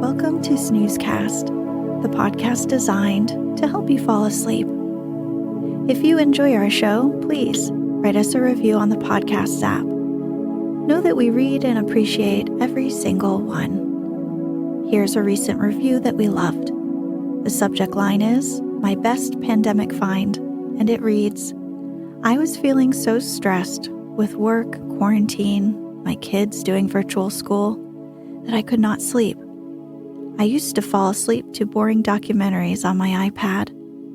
Welcome to Snoozecast, the podcast designed to help you fall asleep. If you enjoy our show, please write us a review on the podcast app. Know that we read and appreciate every single one. Here's a recent review that we loved. The subject line is, "My best pandemic find," and it reads, "I was feeling so stressed with work, quarantine, my kids doing virtual school, that I could not sleep. I used to fall asleep to boring documentaries on my iPad,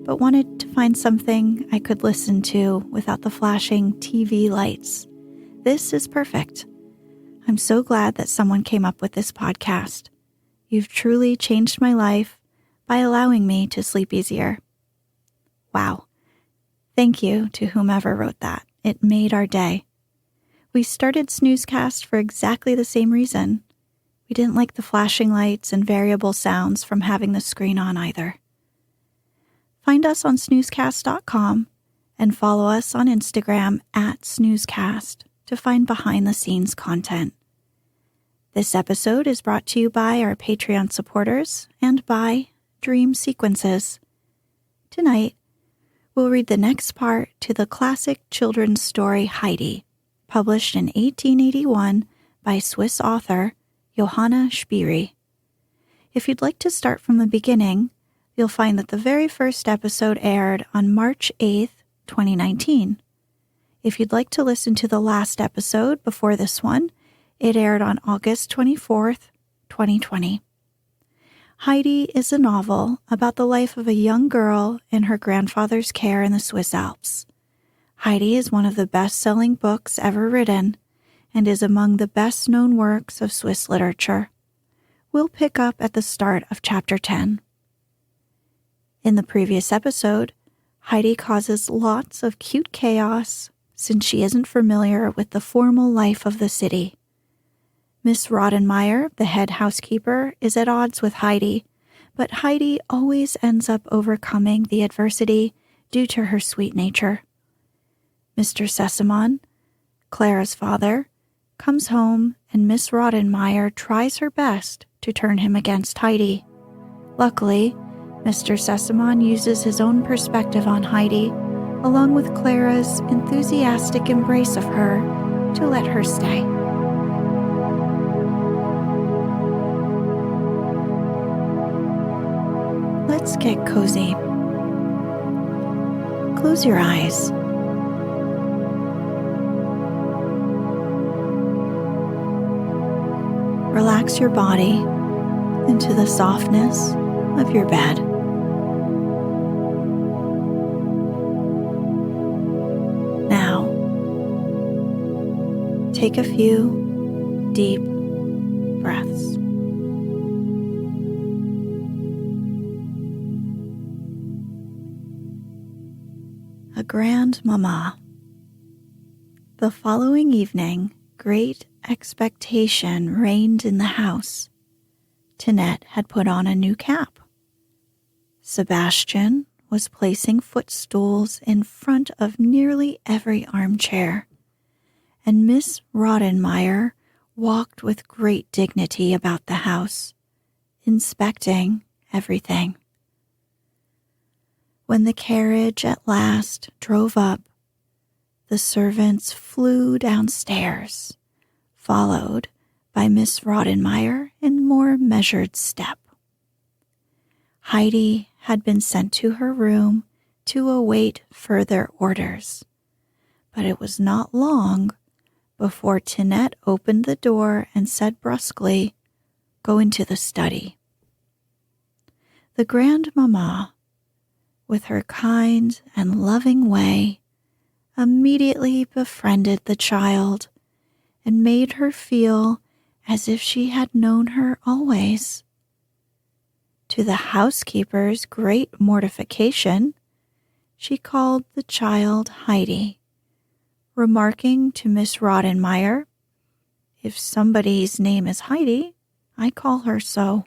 but wanted to find something I could listen to without the flashing TV lights. This is perfect. I'm so glad that someone came up with this podcast. You've truly changed my life by allowing me to sleep easier." Wow. Thank you to whomever wrote that. It made our day. We started Snoozecast for exactly the same reason. We didn't like the flashing lights and variable sounds from having the screen on either. Find us on snoozecast.com and follow us on Instagram at Snoozecast to find behind-the-scenes content. This episode is brought to you by our Patreon supporters and by Dream Sequences. Tonight, we'll read the next part to the classic children's story Heidi, published in 1881 by Swiss author Johanna Spyri. If you'd like to start from the beginning, you'll find that the very first episode aired on March 8th, 2019. If you'd like to listen to the last episode before this one, it aired on August 24th, 2020. Heidi is a novel about the life of a young girl in her grandfather's care in the Swiss Alps. Heidi is one of the best-selling books ever written and is among the best-known works of Swiss literature. We'll pick up at the start of Chapter 10. In the previous episode, Heidi causes lots of cute chaos since she isn't familiar with the formal life of the city. Miss Rottenmeier, the head housekeeper, is at odds with Heidi, but Heidi always ends up overcoming the adversity due to her sweet nature. Mr. Sesamon, Clara's father, comes home and Miss Rottenmeier tries her best to turn him against Heidi. Luckily, Mr. Sesamon uses his own perspective on Heidi, along with Clara's enthusiastic embrace of her, to let her stay. Let's get cozy. Close your eyes. Relax your body into the softness of your bed. Now, take a few deep breaths. A grandmama. The following evening, great expectation reigned in the house. Tinette had put on a new cap. Sebastian was placing footstools in front of nearly every armchair, and Miss Rottenmeier walked with great dignity about the house, inspecting everything. When the carriage at last drove up, the servants flew downstairs, followed by Miss Rottenmeier in more measured step. Heidi had been sent to her room to await further orders, but it was not long before Tinette opened the door and said brusquely, "Go into the study." The grandmama, with her kind and loving way, immediately befriended the child and made her feel as if she had known her always. To the housekeeper's great mortification, she called the child Heidi, remarking to Miss Rottenmeier, "If somebody's name is Heidi, I call her so."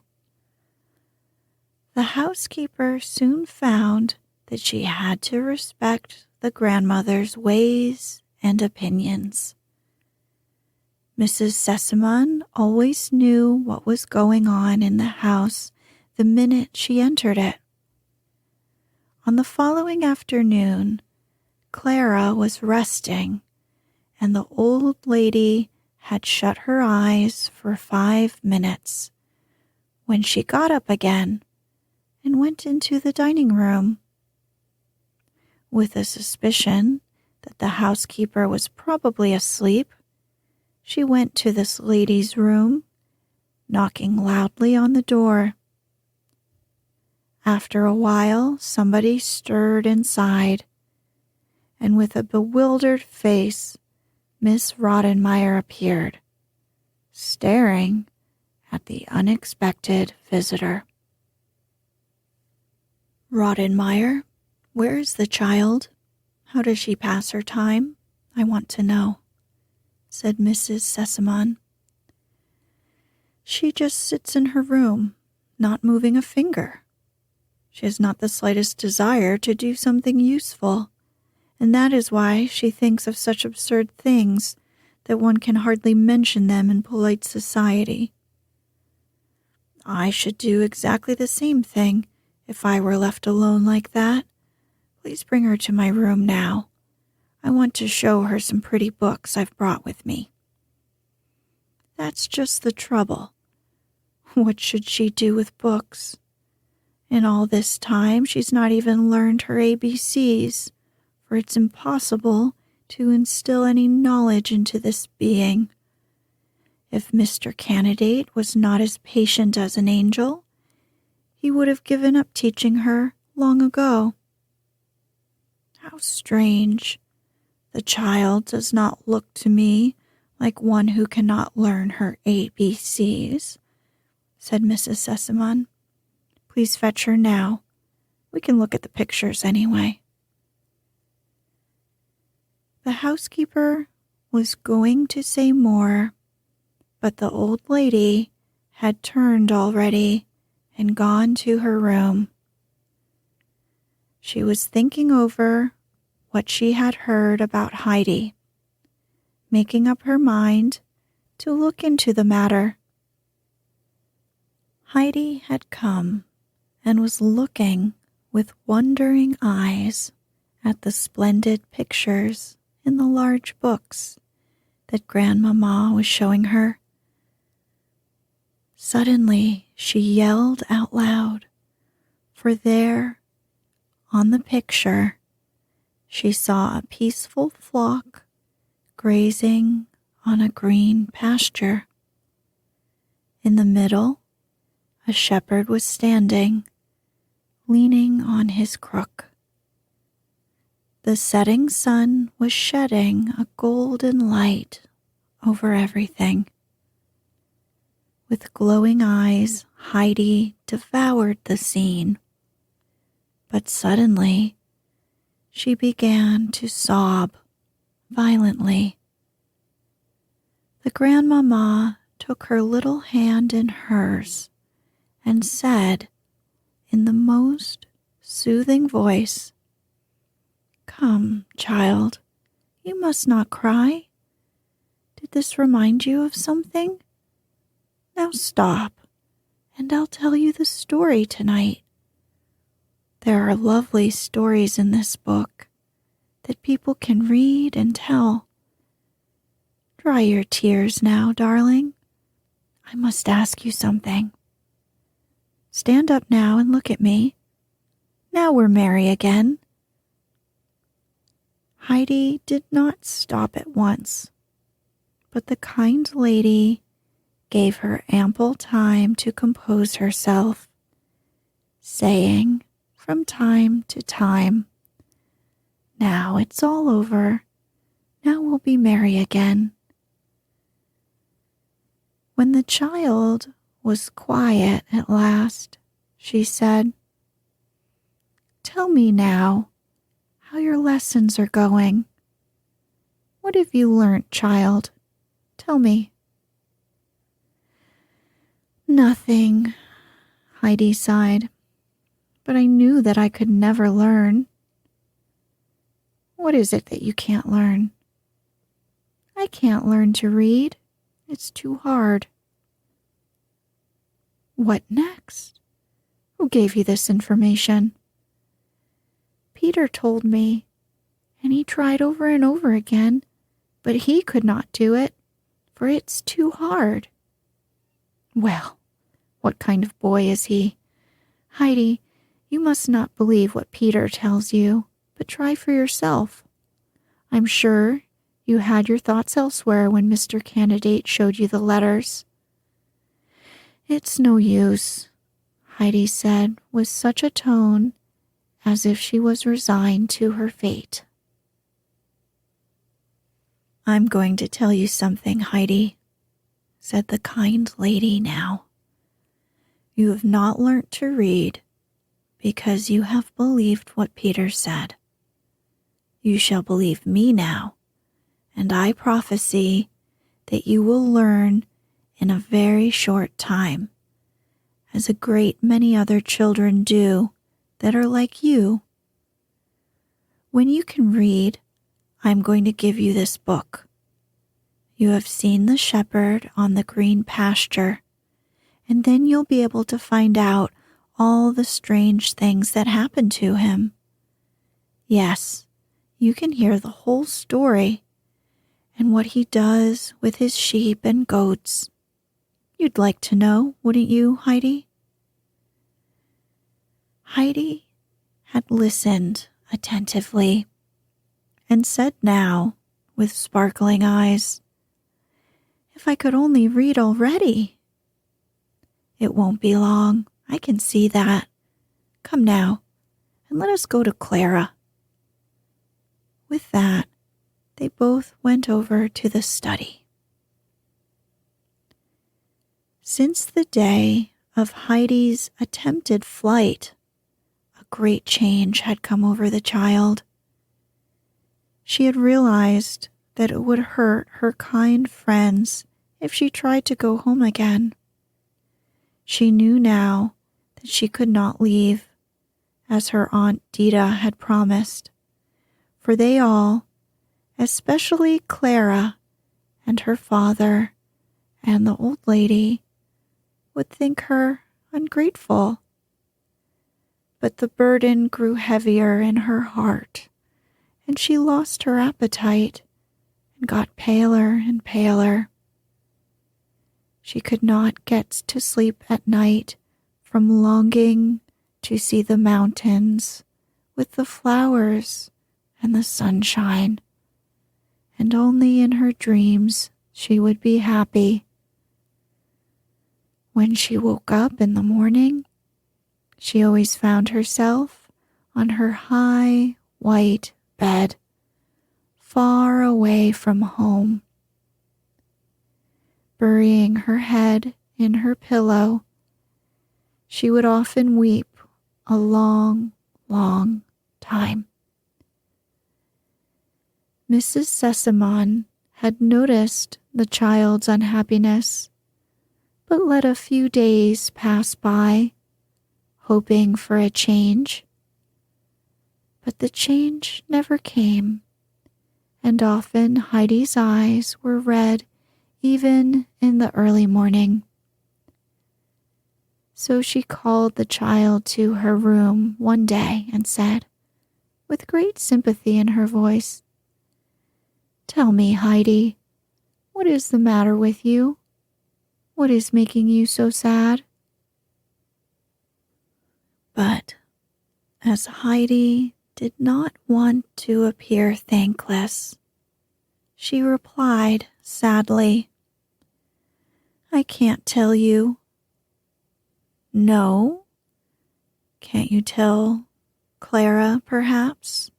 The housekeeper soon found that she had to respect the grandmother's ways and opinions. Mrs. Sesamon always knew what was going on in the house the minute she entered it. On the following afternoon, Clara was resting, and the old lady had shut her eyes for 5 minutes when she got up again and went into the dining room. With a suspicion that the housekeeper was probably asleep, she went to this lady's room, knocking loudly on the door. After a while, somebody stirred inside, and with a bewildered face, Miss Rottenmeier appeared, staring at the unexpected visitor. "Rottenmeier, where is the child? How does she pass her time? I want to know," said Mrs. Sesamon. "She just sits in her room, not moving a finger. She has not the slightest desire to do something useful, and that is why she thinks of such absurd things that one can hardly mention them in polite society. I should do exactly the same thing if I were left alone like that. Please bring her to my room now. I want to show her some pretty books I've brought with me." "That's just the trouble. What should she do with books? In all this time, she's not even learned her ABCs, for it's impossible to instill any knowledge into this being. If Mr. Candidate was not as patient as an angel, he would have given up teaching her long ago. How strange. The child does not look to me like one who cannot learn her ABCs," said Mrs. Sesamon. "Please fetch her now. We can look at the pictures anyway." The housekeeper was going to say more, but the old lady had turned already and gone to her room. She was thinking over what she had heard about Heidi, making up her mind to look into the matter. Heidi had come and was looking with wondering eyes at the splendid pictures in the large books that Grandmama was showing her. Suddenly she yelled out loud, for there, on the picture, she saw a peaceful flock grazing on a green pasture. In the middle, a shepherd was standing, leaning on his crook. The setting sun was shedding a golden light over everything. With glowing eyes, Heidi devoured the scene. But suddenly, she began to sob violently. The grandmama took her little hand in hers and said, in the most soothing voice, "Come, child, you must not cry. Did this remind you of something? Now stop, and I'll tell you the story tonight. There are lovely stories in this book that people can read and tell. Dry your tears now, darling. I must ask you something. Stand up now and look at me. Now we're merry again." Heidi did not stop at once, but the kind lady gave her ample time to compose herself, saying from time to time, "Now it's all over. Now we'll be merry again." When the child was quiet at last, she said, "Tell me now how your lessons are going. What have you learnt, child? Tell me." "Nothing," Heidi sighed, "but I knew that I could never learn." "What is it that you can't learn?" "I can't learn to read. It's too hard." "What next? Who gave you this information?" "Peter told me, and he tried over and over again, but he could not do it, for it's too hard." "Well, what kind of boy is he? Heidi, you must not believe what Peter tells you, but try for yourself. I'm sure you had your thoughts elsewhere when Mr. Candidate showed you the letters." "It's no use," Heidi said with such a tone as if she was resigned to her fate. "I'm going to tell you something, Heidi," said the kind lady now. "You have not learnt to read because you have believed what Peter said. You shall believe me now, and I prophesy that you will learn in a very short time, as a great many other children do that are like you. When you can read, I'm going to give you this book. You have seen the shepherd on the green pasture, and then you'll be able to find out all the strange things that happen to him. Yes, you can hear the whole story and what he does with his sheep and goats. You'd like to know, wouldn't you, Heidi?" Heidi had listened attentively and said now, with sparkling eyes, "If I could only read already." "It won't be long, I can see that. Come now, and let us go to Clara." With that, they both went over to the study. Since the day of Heidi's attempted flight, a great change had come over the child. She had realized that it would hurt her kind friends if she tried to go home again. She knew now that she could not leave, as her Aunt Dita had promised, for they all, especially Clara and her father and the old lady, would think her ungrateful. But the burden grew heavier in her heart, and she lost her appetite and got paler and paler. She could not get to sleep at night from longing to see the mountains with the flowers and the sunshine, and only in her dreams she would be happy. When she woke up in the morning, she always found herself on her high, white bed, far away from home. Burying her head in her pillow, she would often weep a long, long time. Mrs. Sesamon had noticed the child's unhappiness, but let a few days pass by, hoping for a change. But the change never came, and often Heidi's eyes were red even in the early morning. So she called the child to her room one day and said, with great sympathy in her voice, "Tell me, Heidi, what is the matter with you? What is making you so sad?" But as Heidi did not want to appear thankless, she replied sadly, "I can't tell you." "No? Can't you tell Clara, perhaps?"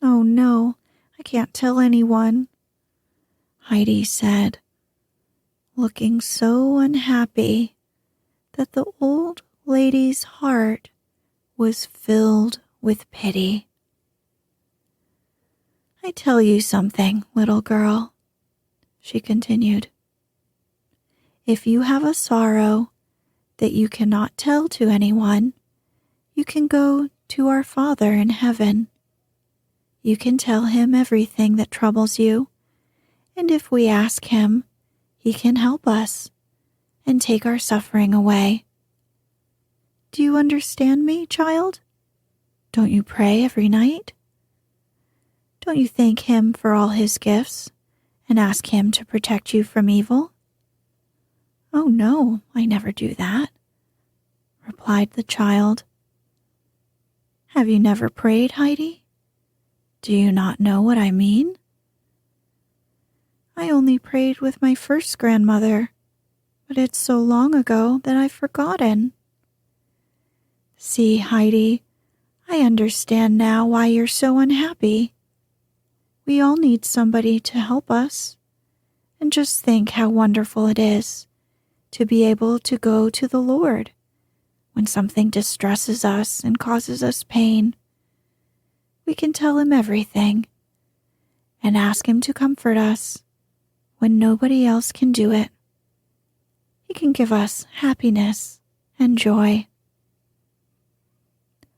"Oh, no, I can't tell anyone," Heidi said, looking so unhappy that the old lady's heart was filled with pity. "I tell you something, little girl," she continued. "If you have a sorrow that you cannot tell to anyone, you can go to our Father in heaven. You can tell him everything that troubles you, and if we ask him, He can help us and take our suffering away. Do you understand me, child? Don't you pray every night? Don't you thank Him for all His gifts and ask Him to protect you from evil? Oh no, I never do that, replied the child. Have you never prayed, Heidi? Do you not know what I mean? I only prayed with my first grandmother, but it's so long ago that I've forgotten. See, Heidi, I understand now why you're so unhappy. We all need somebody to help us. And just think how wonderful it is to be able to go to the Lord when something distresses us and causes us pain. We can tell Him everything and ask Him to comfort us when nobody else can do it. He can give us happiness and joy.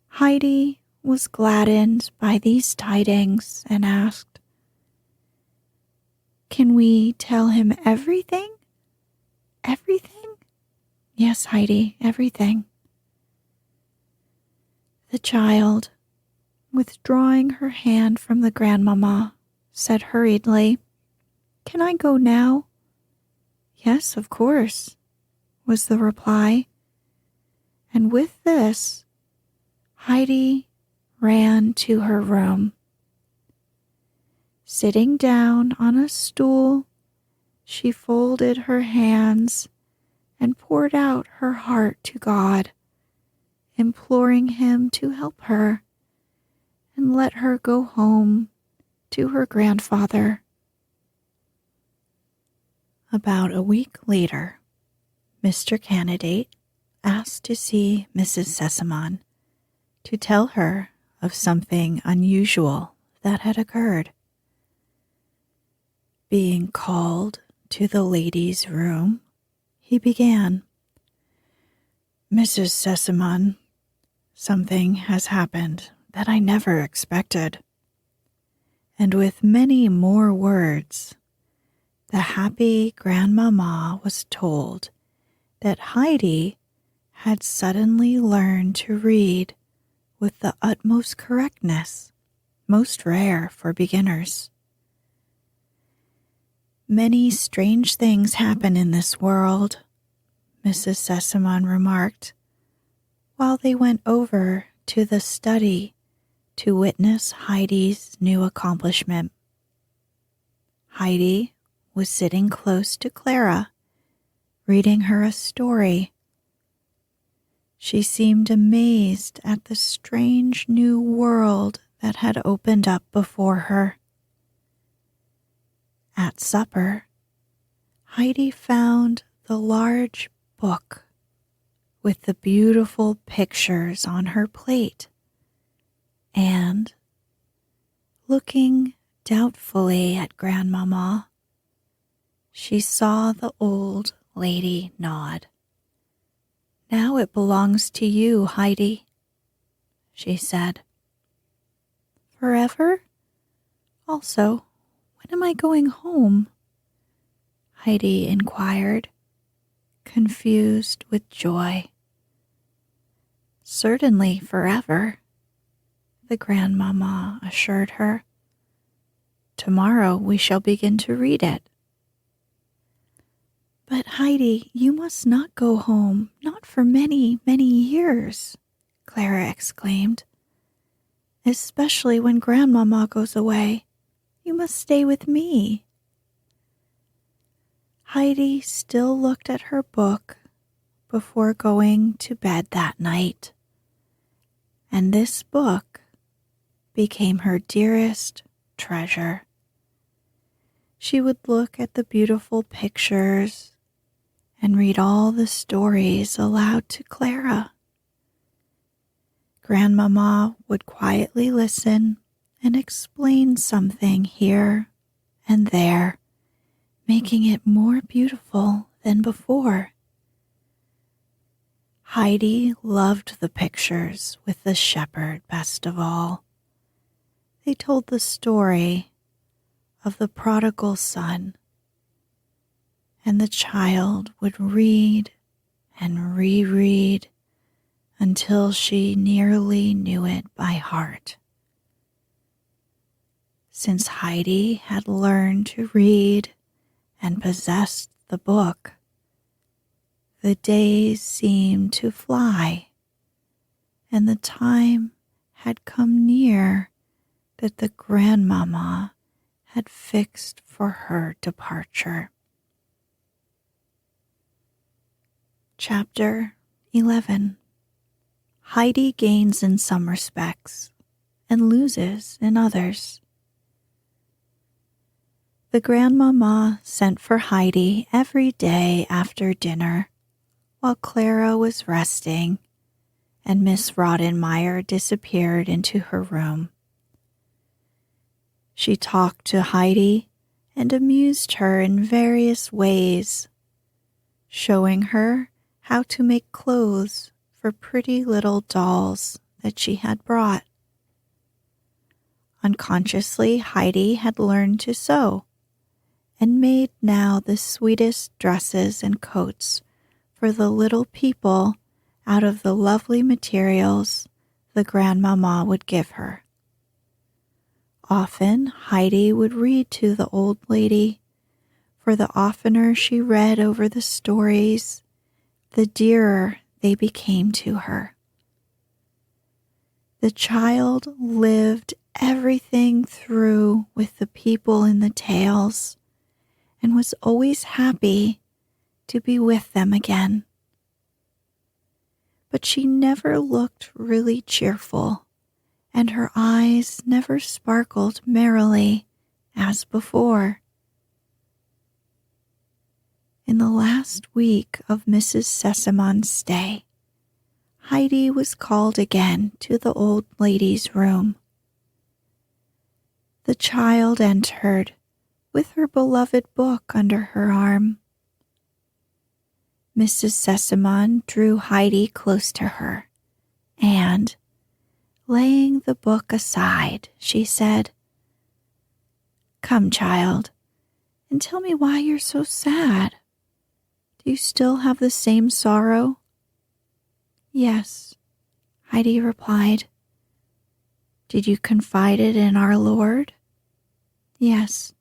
Heidi was gladdened by these tidings and asked, Can we tell Him everything? Everything? Yes, Heidi, everything. The child, withdrawing her hand from the grandmama, said hurriedly, Can I go now? Yes, of course, was the reply. And with this, Heidi ran to her room. Sitting down on a stool, she folded her hands and poured out her heart to God, imploring Him to help her and let her go home to her grandfather. About a week later, Mr. Candidate asked to see Mrs. Sesamon to tell her of something unusual that had occurred. Being called to the ladies' room, he began, Mrs. Sesamon, something has happened that I never expected. And with many more words, the happy grandmama was told that Heidi had suddenly learned to read with the utmost correctness, most rare for beginners. Many strange things happen in this world, Mrs. Sesamon remarked, while they went over to the study to witness Heidi's new accomplishment. Heidi was sitting close to Clara, reading her a story. She seemed amazed at the strange new world that had opened up before her. At supper, Heidi found the large book with the beautiful pictures on her plate, and, looking doubtfully at Grandmama, she saw the old lady nod. Now it belongs to you, Heidi, she said. Forever? Also, when am I going home? Heidi inquired, confused with joy. Certainly forever, the grandmama assured her. Tomorrow we shall begin to read it. But Heidi, you must not go home, not for many, many years, Clara exclaimed. Especially when Grandmama goes away. You must stay with me. Heidi still looked at her book before going to bed that night, and this book became her dearest treasure. She would look at the beautiful pictures and read all the stories aloud to Clara. Grandmama would quietly listen and explain something here and there, making it more beautiful than before. Heidi loved the pictures with the shepherd best of all. They told the story of the prodigal son and the child would read and reread until she nearly knew it by heart. Since Heidi had learned to read and possessed the book, the days seemed to fly, and the time had come near that the grandmama had fixed for her departure. Chapter 11. Heidi gains in some respects and loses in others. The grandmama sent for Heidi every day after dinner while Clara was resting and Miss Rottenmeier disappeared into her room. She talked to Heidi and amused her in various ways, showing her how to make clothes for pretty little dolls that she had brought. Unconsciously, Heidi had learned to sew and made now the sweetest dresses and coats for the little people out of the lovely materials the grandmama would give her. Often Heidi would read to the old lady, for the oftener she read over the stories, the dearer they became to her. The child lived everything through with the people in the tales and was always happy to be with them again. But she never looked really cheerful, and her eyes never sparkled merrily as before. In the last week of Mrs. Seseman's stay, Heidi was called again to the old lady's room. The child entered with her beloved book under her arm. Mrs. Sesemann drew Heidi close to her, and, laying the book aside, she said, "Come, child, and tell me why you're so sad. Do you still have the same sorrow?" "Yes," Heidi replied. "Did you confide it in our Lord?" "Yes."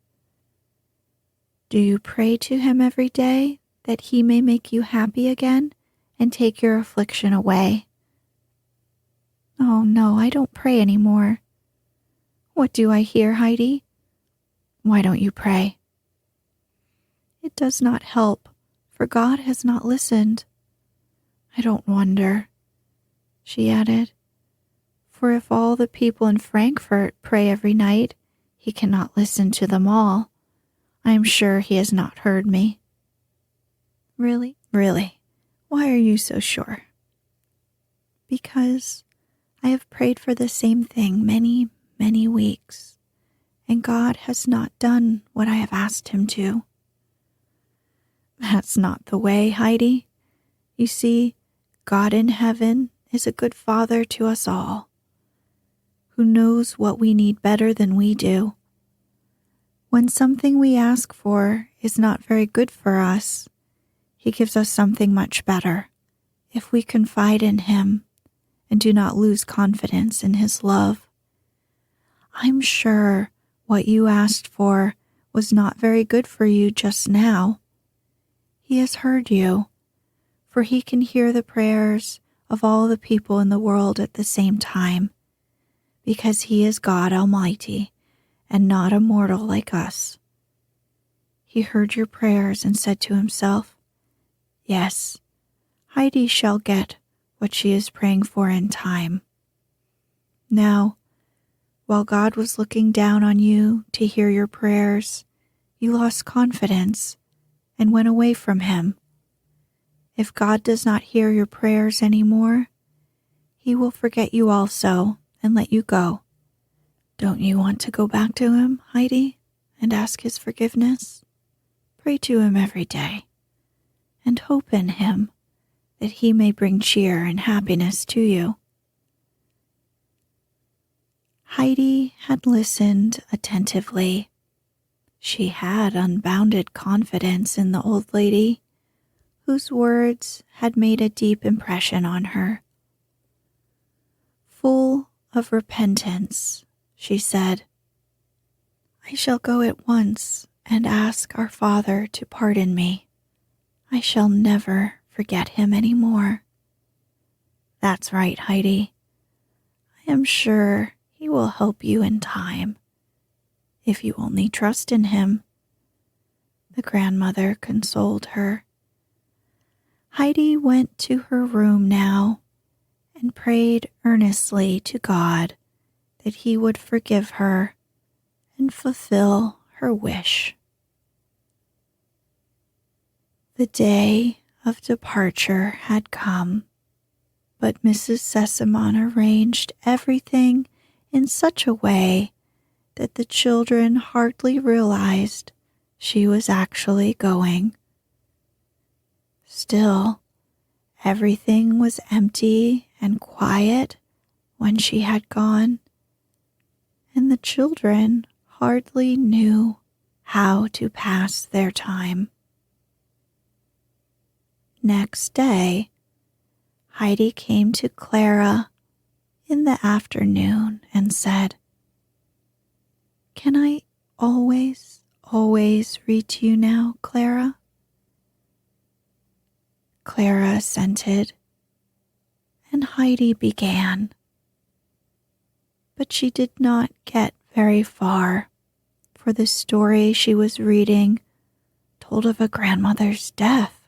"Do you pray to him every day that he may make you happy again and take your affliction away?" "Oh, no, I don't pray any more." "What do I hear, Heidi? Why don't you pray?" "It does not help, for God has not listened." "I don't wonder," she added, "for if all the people in Frankfurt pray every night, he cannot listen to them all. I am sure he has not heard me." "Really? Really? Why are you so sure?" "Because I have prayed for the same thing many, many weeks, and God has not done what I have asked him to." "That's not the way, Heidi. You see, God in heaven is a good father to us all, who knows what we need better than we do. When something we ask for is not very good for us, he gives us something much better, if we confide in him and do not lose confidence in his love. I'm sure what you asked for was not very good for you just now. He has heard you, for he can hear the prayers of all the people in the world at the same time, because he is God Almighty and not a mortal like us. He heard your prayers and said to himself, 'Yes, Heidi shall get what she is praying for in time.' Now, while God was looking down on you to hear your prayers, you lost confidence and went away from him. If God does not hear your prayers anymore, he will forget you also and let you go. Don't you want to go back to him, Heidi, and ask his forgiveness? Pray to him every day and hope in him that he may bring cheer and happiness to you." Heidi had listened attentively. She had unbounded confidence in the old lady, whose words had made a deep impression on her. Full of repentance, she said, "I shall go at once and ask our Father to pardon me. I shall never forget him any more." "That's right, Heidi. I am sure he will help you in time, if you only trust in him," the grandmother consoled her. Heidi went to her room now and prayed earnestly to God that he would forgive her and fulfill her wish. The day of departure had come, but Mrs. Sesamon arranged everything in such a way that the children hardly realized she was actually going. Still, everything was empty and quiet when she had gone, and the children hardly knew how to pass their time. Next day, Heidi came to Clara in the afternoon and said, "Can I always read to you now, Clara?" Clara assented, and Heidi began. But she did not get very far, for the story she was reading told of a grandmother's death.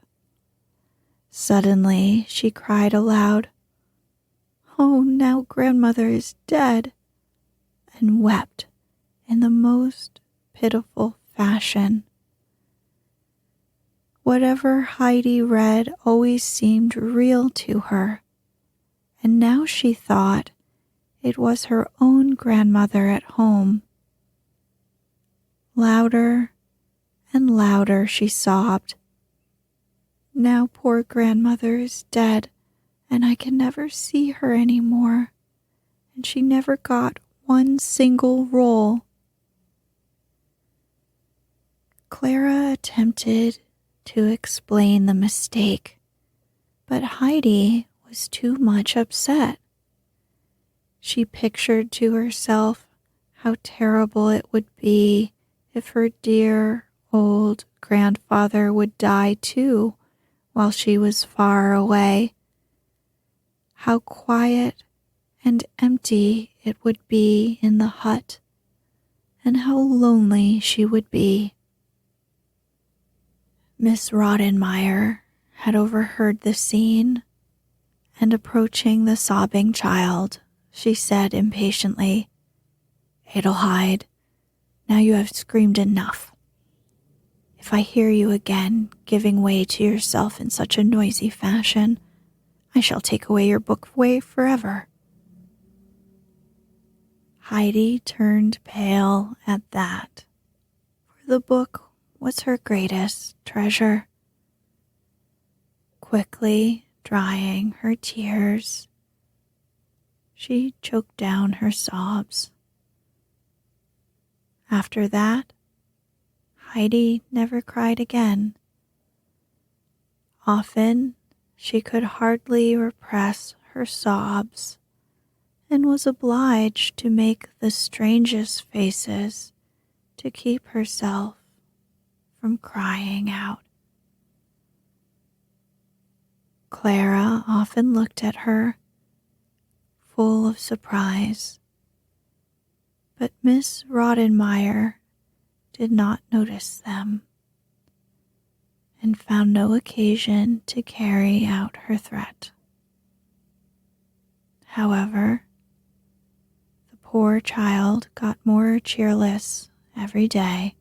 Suddenly she cried aloud, "Oh, now grandmother is dead," and wept in the most pitiful fashion. Whatever Heidi read always seemed real to her, and now she thought it was her own grandmother at home. Louder and louder she sobbed. "Now poor grandmother is dead, and I can never see her any more, and she never got one single roll." Clara attempted to explain the mistake, but Heidi was too much upset. She pictured to herself how terrible it would be if her dear old grandfather would die too while she was far away. How quiet and empty it would be in the hut, and how lonely she would be. Miss Rottenmeier had overheard the scene, and approaching the sobbing child, she said impatiently, "Adelheid, now you have screamed enough. If I hear you again giving way to yourself in such a noisy fashion, I shall take away your book away forever." Heidi turned pale at that, for the book was her greatest treasure. Quickly drying her tears, she choked down her sobs. After that, Heidi never cried again. Often she could hardly repress her sobs and was obliged to make the strangest faces to keep herself from crying out. Clara often looked at her, full of surprise, but Miss Rottenmeier did not notice them and found no occasion to carry out her threat. However, the poor child got more cheerless every day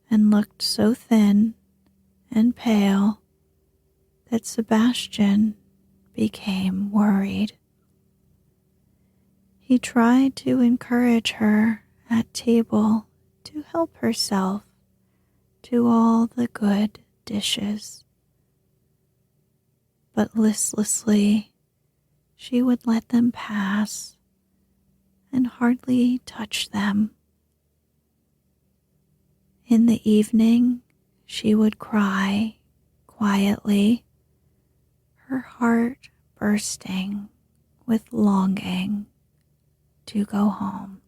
and looked so thin and pale that Sebastian became worried. He tried to encourage her at table to help herself to all the good dishes, but listlessly she would let them pass and hardly touch them. In the evening, she would cry quietly, her heart bursting with longing to go home.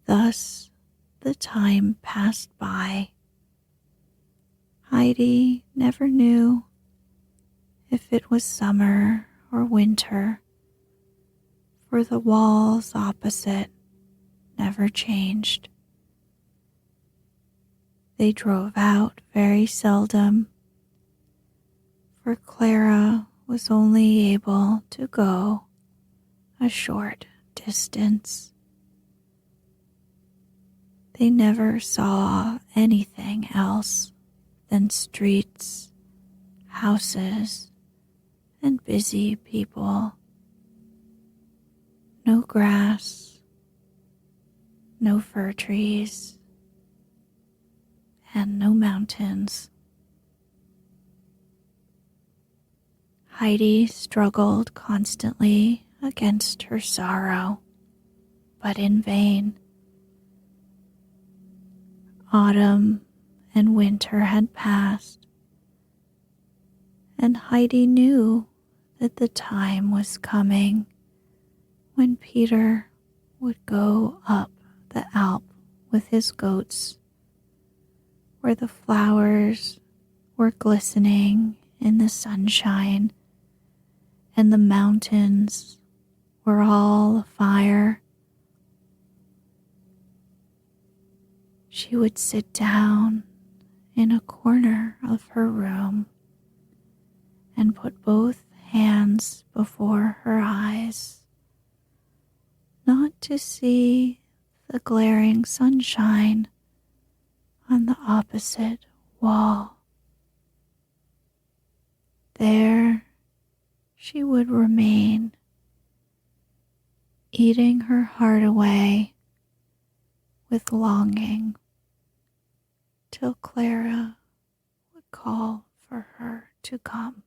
Thus, the time passed by. Heidi never knew if it was summer or winter, for the walls opposite never changed. They drove out very seldom, for Clara was only able to go a short distance. They never saw anything else than streets, houses, and busy people. No grass, no fir trees, and no mountains. Heidi struggled constantly against her sorrow, but in vain. Autumn and winter had passed, and Heidi knew that the time was coming when Peter would go up the Alp with his goats, where the flowers were glistening in the sunshine and the mountains were all afire. She would sit down in a corner of her room and put both hands before her eyes, not to see the glaring sunshine on the opposite wall. There she would remain, eating her heart away with longing, till Clara would call for her to come.